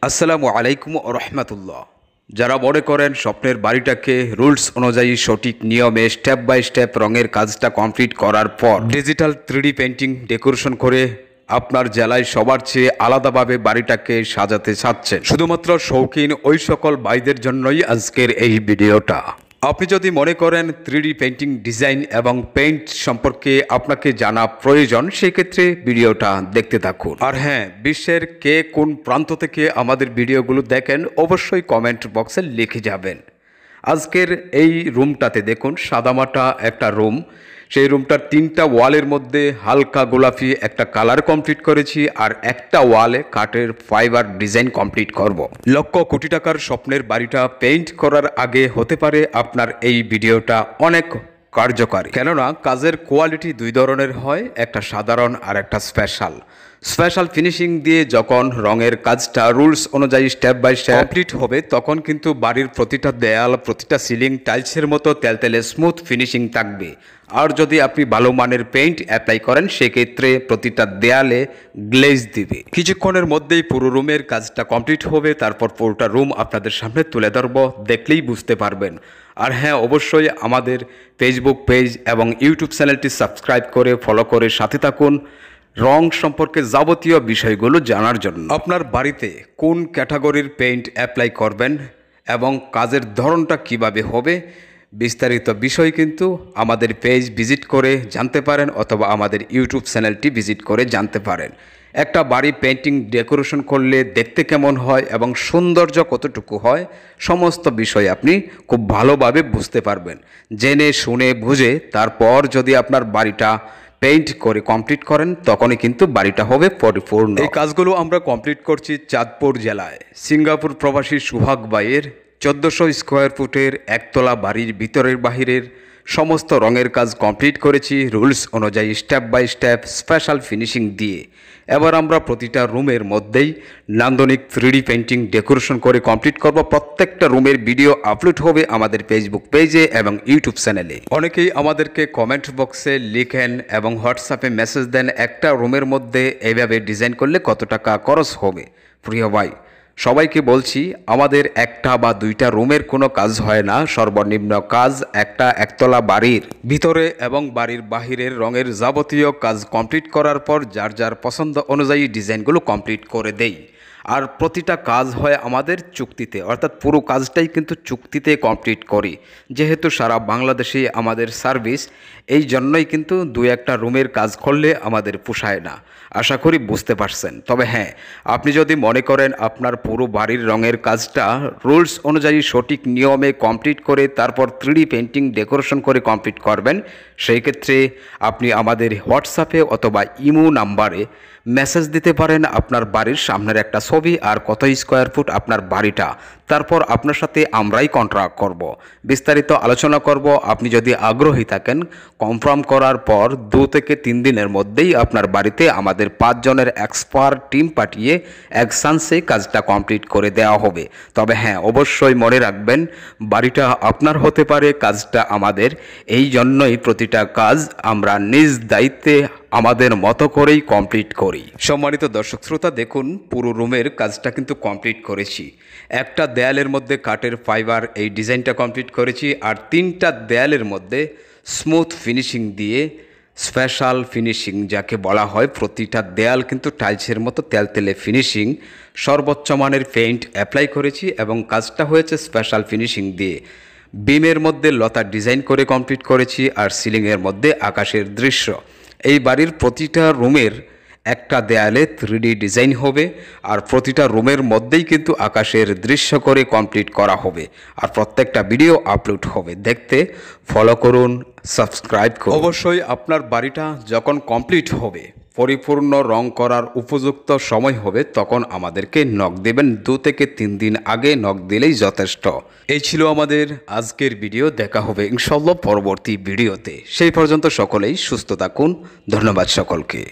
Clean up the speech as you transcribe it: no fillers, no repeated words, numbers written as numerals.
আসসালামু আলাইকুম রহমতুল্লাহ। যারা মনে করেন স্বপ্নের বাড়িটাকে রুলস অনুযায়ী সঠিক নিয়মে স্টেপ বাই স্টেপ রঙের কাজটা কমপ্লিট করার পর ডিজিটাল 3D পেন্টিং ডেকোরেশন করে আপনার জেলায় সবার চেয়ে আলাদাভাবে বাড়িটাকে সাজাতে চাচ্ছেন, শুধুমাত্র শৌখিন ওই সকল ভাইদের জন্যই আজকের এই ভিডিওটা। আপনি যদি মনে করেন 3D পেন্টিং ডিজাইন এবং পেইন্ট সম্পর্কে আপনাকে জানা প্রয়োজন, সেক্ষেত্রে ভিডিওটা দেখতে থাকুন। আর হ্যাঁ, বিশ্বের কে কোন প্রান্ত থেকে আমাদের ভিডিওগুলো দেখেন অবশ্যই কমেন্ট বক্সে লিখে যাবেন। আজকের এই রুমটাতে দেখুন, সাদামাটা একটা রুম। সেই রুমটার 3টা ওয়ালের মধ্যে হালকা গোলাপি একটা কালার কমপ্লিট করেছি, আর একটা ওয়ালে কাঠের ফাইবার ডিজাইন কমপ্লিট করব। লক্ষ কোটি টাকার স্বপ্নের বাড়িটা পেইন্ট করার আগে হতে পারে আপনার এই ভিডিওটা অনেক কার্যকারী, কেননা কাজের কোয়ালিটি দুই ধরনের হয়, একটা সাধারণ আর একটা স্পেশাল ফিনিশিং দিয়ে যখন রঙের কাজটা রুলস অনুযায়ী স্টেপ বাই স্টেপ কমপ্লিট হবে, তখন কিন্তু বাড়ির প্রতিটা দেয়াল, প্রতিটা সিলিং টাইলসের মতো তেলতেলে স্মুথ ফিনিশিং থাকবে। আর যদি আপনি ভালো মানের পেইন্ট অ্যাপ্লাই করেন, সেক্ষেত্রে প্রতিটা দেয়ালে গ্লেজ দিবে। কিছুক্ষণের মধ্যেই পুরো রুমের কাজটা কমপ্লিট হবে, তারপর পুরোটা রুম আপনাদের সামনে তুলে ধরবো, দেখলেই বুঝতে পারবেন। আর হ্যাঁ, অবশ্যই আমাদের ফেসবুক পেজ এবং ইউটিউব চ্যানেলটি সাবস্ক্রাইব করে ফলো করে সাথে থাকুন রং সম্পর্কে যাবতীয় বিষয়গুলো জানার জন্য। আপনার বাড়িতে কোন ক্যাটাগরির পেইন্ট অ্যাপ্লাই করবেন এবং কাজের ধরনটা কিভাবে হবে, বিস্তারিত বিষয় কিন্তু আমাদের পেজ ভিজিট করে জানতে পারেন, অথবা আমাদের ইউটিউব চ্যানেলটি ভিজিট করে জানতে পারেন। একটা বাড়ি পেইন্টিং ডেকোরেশন করলে দেখতে কেমন হয় এবং সৌন্দর্য কতটুকু হয়, সমস্ত বিষয় আপনি খুব ভালোভাবে বুঝতে পারবেন। জেনে শুনে বুঝে তারপর যদি আপনার বাড়িটা পেইন্ট করে কমপ্লিট করেন, তখনই কিন্তু বাড়িটা হবে পরিপূর্ণ। এই কাজগুলো আমরা কমপ্লিট করছি চাঁদপুর জেলায় সিঙ্গাপুর প্রবাসী সুহাগ ভাইয়ের 1400 স্কোয়ার ফুটের একতলা বাড়ির ভিতরের বাহিরের সমস্ত রঙের কাজ কমপ্লিট করেছি রুলস অনুযায়ী step by step special finishing দিয়ে। এবার আমরা প্রতিটা রুমের মধ্যেই নান্দনিক 3D পেন্টিং ডেকোরেশন করে কমপ্লিট করব। প্রত্যেকটা রুমের ভিডিও আপলোড হবে আমাদের ফেসবুক পেজে এবং ইউটিউব চ্যানেলে। অনেকেই আমাদেরকে কমেন্ট বক্সে লিখেন এবং হোয়াটসঅ্যাপে মেসেজ দেন, একটা রুমের মধ্যে এইভাবে ডিজাইন করলে কত টাকা খরচ হবে। প্রিয় ভাই, সবাইকে বলছি, আমাদের একটা বা দুইটা রুমের কোনো কাজ হয় না। সর্বনিম্ন কাজ একটা একতলা বাড়ির ভিতরে এবং বাড়ির বাহিরের রঙের যাবতীয় কাজ কমপ্লিট করার পর যার যার পছন্দ অনুযায়ী ডিজাইনগুলো কমপ্লিট করে দেই। আর প্রতিটা কাজ হয় আমাদের চুক্তিতে, অর্থাৎ পুরো কাজটাই কিন্তু চুক্তিতে কমপ্লিট করি, যেহেতু সারা বাংলাদেশে আমাদের সার্ভিস। এই জন্যই কিন্তু দু একটা রুমের কাজ করলে আমাদের পোষায় না। আশা করি বুঝতে পারছেন। তবে হ্যাঁ, আপনি যদি মনে করেন আপনার পুরো বাড়ির রঙের কাজটা রুলস অনুযায়ী সঠিক নিয়মে কমপ্লিট করে তারপর 3D পেন্টিং ডেকোরেশন করে কমপ্লিট করবেন, সেই ক্ষেত্রে আপনি আমাদের হোয়াটসঅ্যাপে অথবা ইমো নাম্বারে মেসেজ দিতে পারেন আপনার বাড়ির সামনের একটা ছবি আর কত স্কোয়ার ফুট আপনার বাড়িটা। তারপর আপনার সাথে আমরাই কন্ট্রাক্ট করব, বিস্তারিত আলোচনা করব। আপনি যদি আগ্রহী থাকেন, কনফার্ম করার পর 2 থেকে 3 দিনের মধ্যেই আপনার বাড়িতে আমাদের 5 জনের এক্সপার্ট টিম পাঠিয়ে এক চান্সে কাজটা কমপ্লিট করে দেওয়া হবে। তবে হ্যাঁ, অবশ্যই মনে রাখবেন, বাড়িটা আপনার হতে পারে, কাজটা আমাদের। এই জন্যই প্রতিটা কাজ আমরা নিজ দায়িত্বে আমাদের মতো করেই কমপ্লিট করি। সম্মানিত দর্শক শ্রোতা, দেখুন পুরো রুমের কাজটা কিন্তু কমপ্লিট করেছি। একটা দেয়ালের মধ্যে কাঠের ফাইবার এই ডিজাইনটা কমপ্লিট করেছি, আর 3টা দেয়ালের মধ্যে স্মুথ ফিনিশিং দিয়ে স্পেশাল ফিনিশিং যাকে বলা হয়, প্রতিটা দেয়াল কিন্তু টাইলসের মতো তেলতেলে ফিনিশিং, সর্বোচ্চ মানের পেইন্ট অ্যাপ্লাই করেছি এবং কাজটা হয়েছে স্পেশাল ফিনিশিং দিয়ে। বিমের মধ্যে লতা ডিজাইন করে কমপ্লিট করেছি, আর সিলিংয়ের মধ্যে আকাশের দৃশ্য। এই বাড়ির প্রতিটা রুমের একটা দেয়ালে 3D ডিজাইন হবে, আর প্রতিটা রুমের মধ্যেই কিন্তু আকাশের দৃশ্য করে কমপ্লিট করা হবে, আর প্রত্যেকটা ভিডিও আপলোড হবে। দেখতে ফলো করুন, সাবস্ক্রাইব করুন। অবশ্যই আপনার বাড়িটা যখন কমপ্লিট হবে, পরিপূর্ণ রং করার উপযুক্ত সময় হবে, তখন আমাদেরকে নক দেবেন। 2 থেকে 3 দিন আগে নক দিলেই যথেষ্ট। এই ছিল আমাদের আজকের ভিডিও। দেখা হবে ইনশাআল্লাহ পরবর্তী ভিডিওতে। সেই পর্যন্ত সকলেই সুস্থ থাকুন। ধন্যবাদ সকলকে।